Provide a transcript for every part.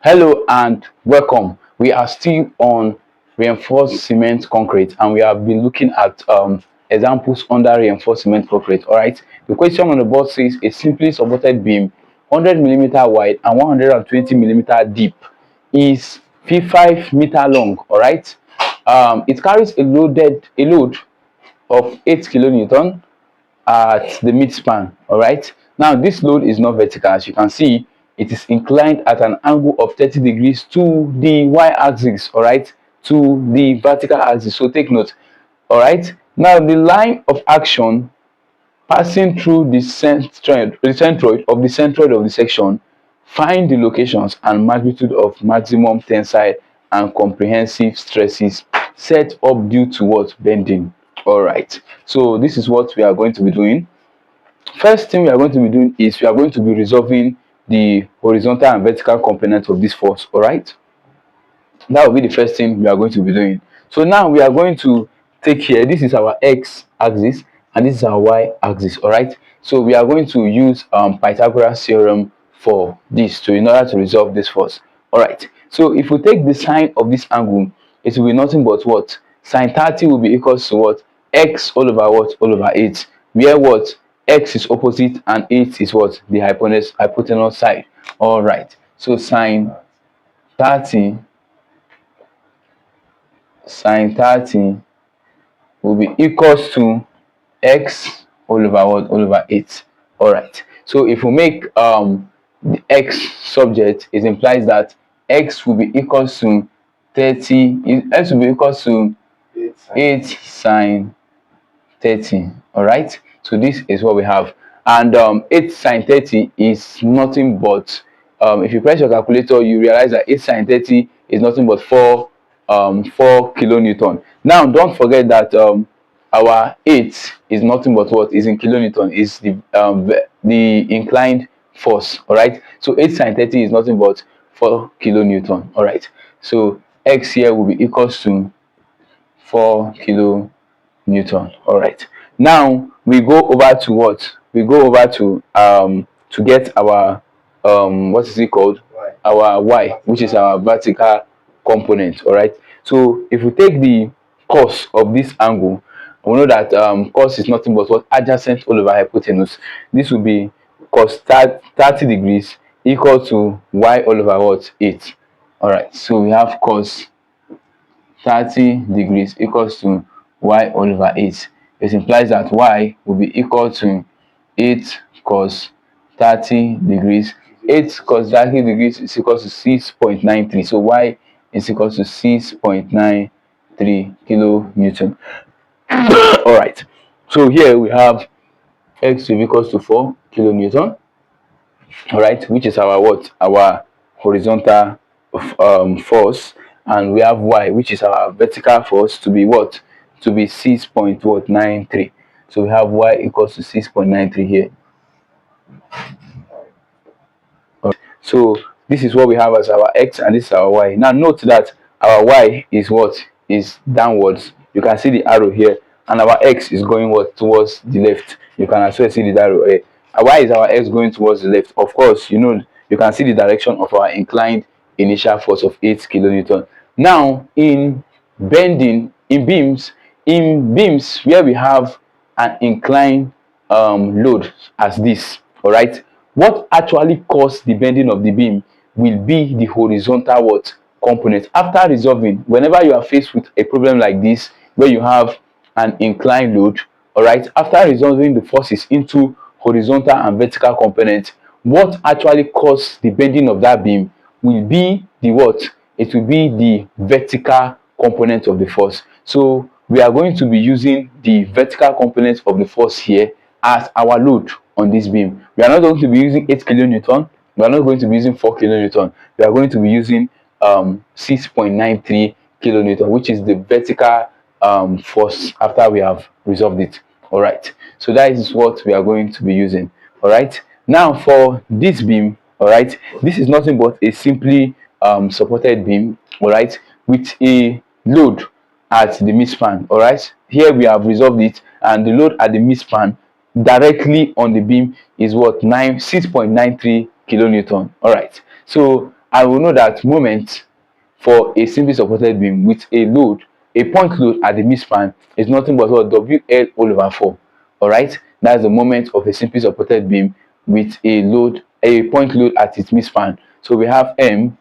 Hello and welcome. We are still on reinforced cement concrete and we have been looking at examples under reinforced cement concrete. All right. The question on the board says a simply supported beam 100 millimeter wide and 120 millimeter deep is 5 meter long. All right. It carries a load of 8 kilonewton at the midspan. All right, now this load is not vertical. As you can see, it is inclined at an angle of 30 degrees to the y-axis, all right, to the vertical axis. So take note. All right, now the line of action passing through the centroid of the section, find the locations and magnitude of maximum tensile and comprehensive stresses set up due to what? Bending. All right, so this is what we are going to be doing. First thing we are going to be doing is we are going to be resolving the horizontal and vertical component of this force. All right, that will be the first thing we are going to be doing. So now we are going to take here, this is our x axis and this is our y axis. All right, so we are going to use Pythagoras theorem for this in order to resolve this force. All right, so if we take the sine of this angle, it will be nothing but what? Sine 30 will be equals to what? X all over what? All over 8, where what? X is opposite and 8 is what? The hypotenuse side. All right, so sine 30 will be equals to x all over what? All over 8. All right, so if we make the x subject, it implies that x will be equals to 30, x will be equals to 8 sine 30. All right, so this is what we have, and 8 sine 30 is nothing but if you press your calculator, you realize that 8 sine 30 is nothing but 4 kilonewton. Now don't forget that our 8 is nothing but what is in kilonewton, is the inclined force. All right, so 8 sine 30 is nothing but 4 kilonewton. All right, so x here will be equals to 4 kilonewton. All right, now we go over to what? We go over to get our what is it called? Our y, which is our vertical component. All right, so if we take the cos of this angle, we know that cos is nothing but what? Adjacent all over hypotenuse. This will be cos 30 degrees equal to y all over what? 8. All right, so we have cos 30 degrees equals to y all over 8. It implies that y will be equal to 8 cos 30 degrees. 8 cos 30 degrees is equal to 6.93. So y is equal to 6.93 kilonewton. All right, so here we have x will be equals to 4 kilonewton. All right, which is our what? Our horizontal force, and we have y, which is our vertical force, to be what? To be 6.93. So we have y equals to 6.93 here. So this is what we have as our x and this is our y. Now note that our y is what? Is downwards. You can see the arrow here, and our x is going what? Towards the left. You can as well see the arrow here. Why is our x going towards the left? Of course, you know, you can see the direction of our inclined initial force of 8 kilonewton. Now in bending, in beams where we have an inclined load as this, all right, what actually caused the bending of the beam will be the horizontal what? Component. After resolving, whenever you are faced with a problem like this where you have an inclined load, all right, after resolving the forces into horizontal and vertical components, what actually caused the bending of that beam will be the what? It will be the vertical component of the force. So we are going to be using the vertical component of the force here as our load on this beam. We are not going to be using 8 kilonewton. We are not going to be using 4 kilonewton. We are going to be using 6.93 kilonewton, which is the vertical force after we have resolved it. All right, so that is what we are going to be using. All right, now for this beam, all right, this is nothing but a simply supported beam, all right, with a load at the midspan. All right, here we have resolved it, and the load at the midspan directly on the beam is what? 6.93 kilonewton. All right, so and we know that moment for a simply supported beam with a load, a point load at the midspan is nothing but what, WL all over 4. All right, that's the moment of a simply supported beam with a load, a point load at its midspan. So we have M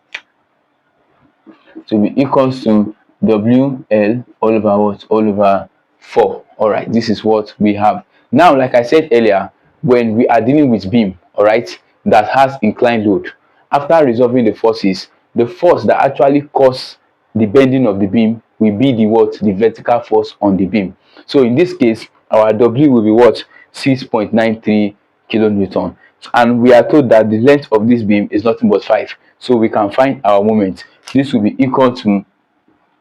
to be equals to WL all over what, all over 4. All right, this is what we have. Now, like I said earlier, when we are dealing with beam, all right, that has inclined load, after resolving the forces, the force that actually cause the bending of the beam will be the what, the vertical force on the beam. So in this case, our W will be what, 6.93 kilonewton, and we are told that the length of this beam is nothing but 5. So we can find our moment. This will be equal to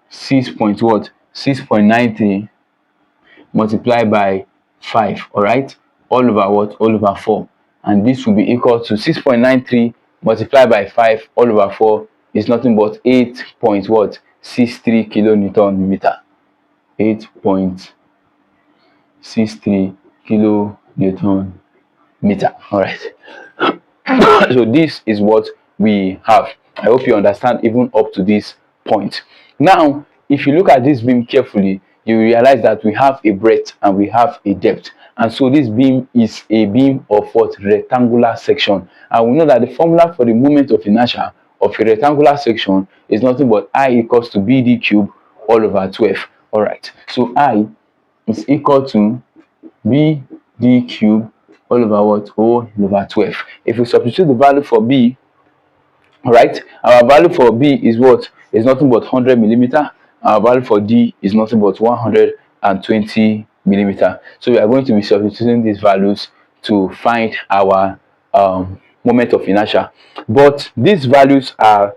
6.93 multiplied by 5, all right, all over what, all over 4. And this will be equal to 6.93 multiplied by 5 all over 4 is nothing but 8.63 kilonewton meter. 8.63 kilonewton meter. All right. So this is what we have. I hope you understand even up to this point. Now, if you look at this beam carefully, you realize that we have a breadth and we have a depth. And so this beam is a beam of what, rectangular section. And we know that the formula for the moment of inertia of a rectangular section is nothing but I equals to BD cube all over 12. All right. So I is equal to BD cube all over what, all over 12. If we substitute the value for B, all right, our value for B is what, is nothing but 100 millimeter. Our value for D is nothing but 120 millimeter. So we are going to be substituting these values to find our moment of inertia, but these values are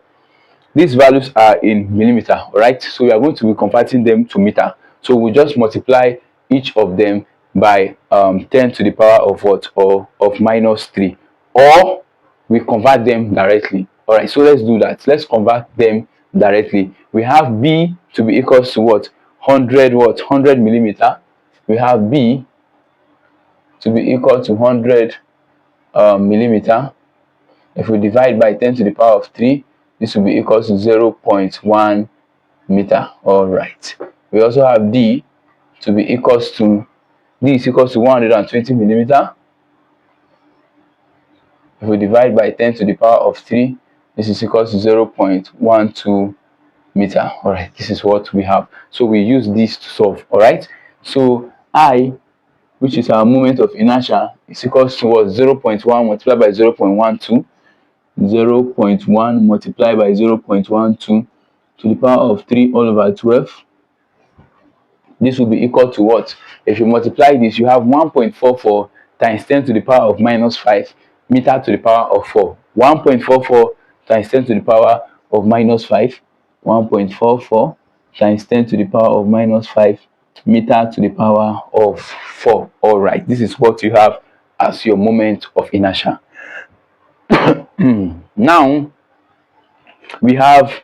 in millimeter. All right, so we are going to be converting them to meter. So we just multiply each of them by 10 to the power of what, or of minus 3, or we convert them directly. All right, so let's do that. Let's convert them directly. We have B to be equals to what, 100 millimeter. We have B to be equal to 100 millimeter. If we divide by 10 to the power of 3, this will be equal to 0.1 meter. All right. We also have D to be equals to, D is equals to 120 millimeter. If we divide by 10 to the power of 3, this is equal to 0.12 meter. All right, this is what we have. So we use this to solve. All right. So I, which is our moment of inertia, is equals to what, 0.1 multiplied by 0.12. 0.1 multiplied by 0.12 to the power of 3 all over 12. This will be equal to what? If you multiply this, you have 1.44 times 10 to the power of minus 5 meter to the power of 4. 1.44 times 10 to the power of minus 5. 1.44 times 10 to the power of minus 5 meter to the power of 4. All right, this is what you have as your moment of inertia. Now, we have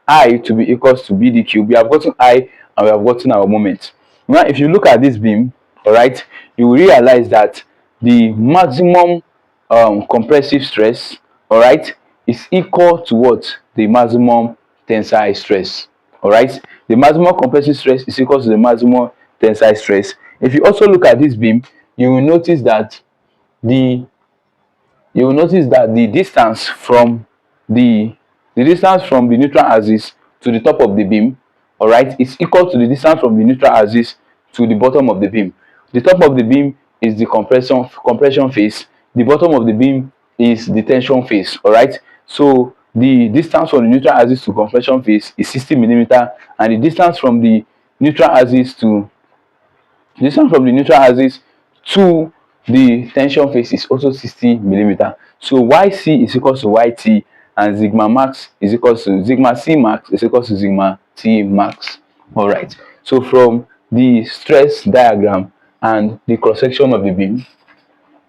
I to be equals to BD cube. We have gotten I and we have gotten our moment. Now, if you look at this beam, all right, you will realize that the maximum compressive stress, all right, is equal to what, the maximum tensile stress. All right, the maximum compressive stress is equal to the maximum tensile stress. If you also look at this beam, you will notice that the the distance from the distance from the neutral axis to the top of the beam, all right, is equal to the distance from the neutral axis to the bottom of the beam. The top of the beam is the compression phase, the bottom of the beam is the tension phase. All right, so the distance from the neutral axis to compression phase is 60 millimeter, and the distance from the neutral axis to to the tension phase is also 60 millimeter. So YC is equal to YT, and sigma max is equal to sigma C max is equal to sigma T max. All right. So from the stress diagram and the cross section of the beam,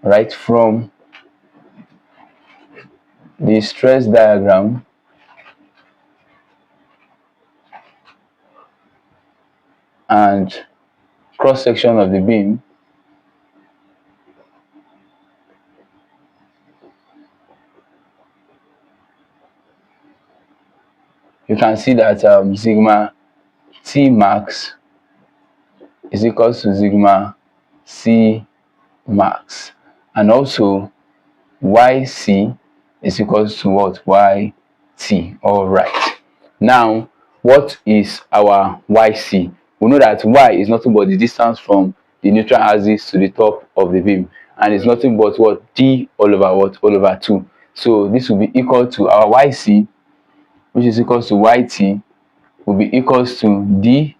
right, from the stress diagram and cross section of the beam, you can see that sigma T max is equals to sigma C max, and also YC is equals to what? YT. All right. Now, what is our YC? We know that Y is nothing but the distance from the neutral axis to the top of the beam, and it's nothing but what? D all over what? All over 2. So this will be equal to our YC, which is equals to YT, will be equals to D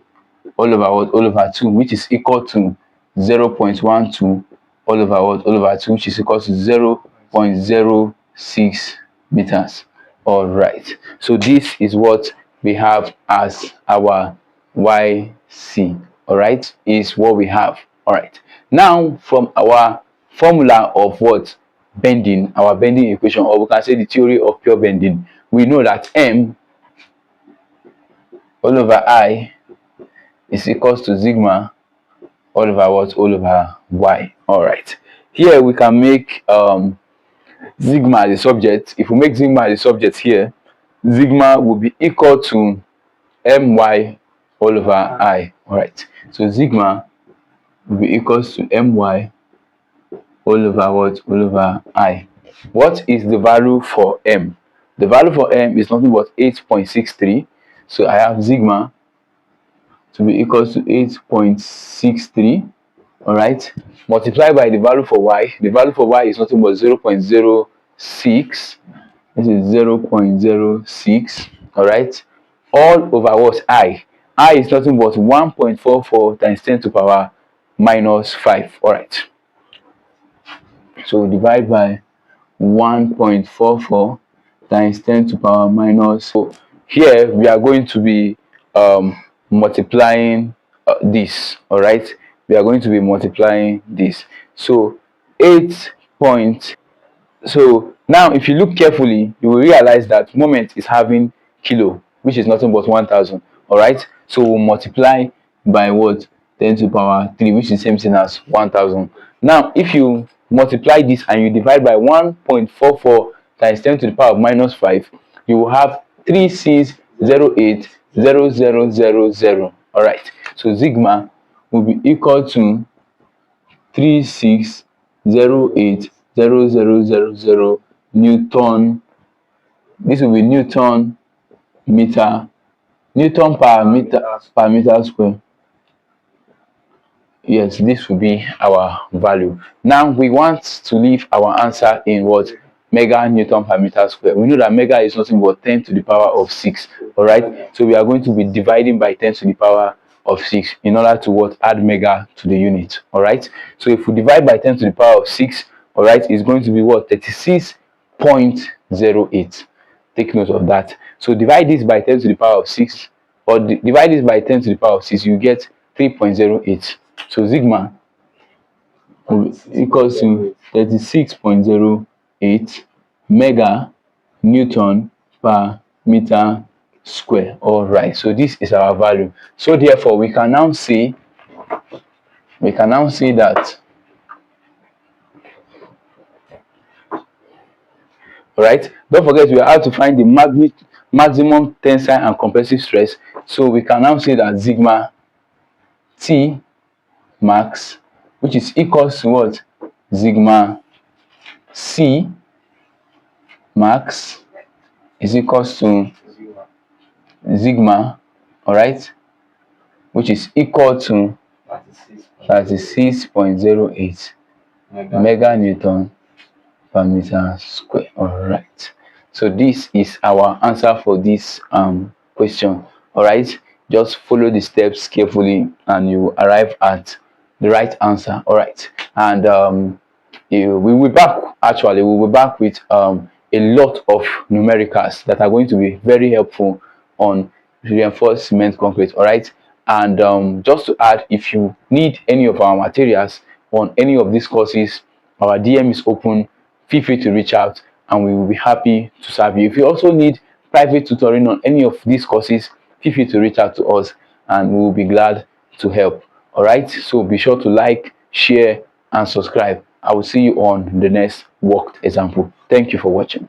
all over what? All over 2, which is equal to 0.12 all over what? All over 2, which is equal to 0.06 meters. All right. So this is what we have as our YC. All right, is what we have. All right. Now, from our formula of what? Bending, our bending equation, or we can say the theory of pure bending, we know that M all over I is equals to sigma all over what? All over Y. All right. Here we can make sigma the subject. If we make sigma the subject here, sigma will be equal to my all over I. All right. So sigma will be equals to my all over what? All over I. What is the value for M? The value for M is nothing but 8.63. So I have sigma to be equals to 8.63. all right, multiply by the value for Y. The value for Y is nothing but 0.06. This is 0.06. all right, all over what? I is nothing but 1.44 times 10 to power minus 5. All right, so divide by 1.44 times 10 to power minus. So here we are going to be multiplying this. All right, we are going to be multiplying this. So 8 point. So now if you look carefully, you will realize that moment is having kilo, which is nothing but 1000. All right, so we'll multiply by what? 10 to the power 3, which is the same thing as 1000. Now if you multiply this and you divide by 1.44 times 10 to the power minus 5, you will have 36080000. all right, so sigma will be equal to 36080000 Newton. This will be Newton meter, Newton per meter square. Yes, this will be our value. Now we want to leave our answer in what? Mega Newton per meter square. We know that mega is nothing but 10 to the power of 6. all right, so we are going to be dividing by 10 to the power of 6 in order to what? Add mega to the unit. all right, so if we divide by 10 to the power of 6, all right, it's going to be what? 36.08. Take note of that. So divide this by 10 to the power of 6, or divide this by 10 to the power of 6, you get 3.08. So sigma equals to 36.08 mega Newton per meter square. All right, so this is our value. So therefore we can now say that, all right, don't forget we have to find the maximum tensile and compressive stress. So we can now say that sigma T max, which is equals to what? Sigma C max is equals to sigma, all right, which is equal to 36.08 mega Newton per meter square. All right, so this is our answer for this question. All right, just follow the steps carefully and you arrive at the right answer. All right, and we will be back. Actually, we will be back with a lot of numericals that are going to be very helpful on reinforced cement concrete. All right, and just to add, if you need any of our materials on any of these courses, our DM is open. Feel free to reach out and we will be happy to serve you. If you also need private tutoring on any of these courses, feel free to reach out to us and we will be glad to help. All right, so be sure to like, share and subscribe. I will see you on the next worked example. Thank you for watching.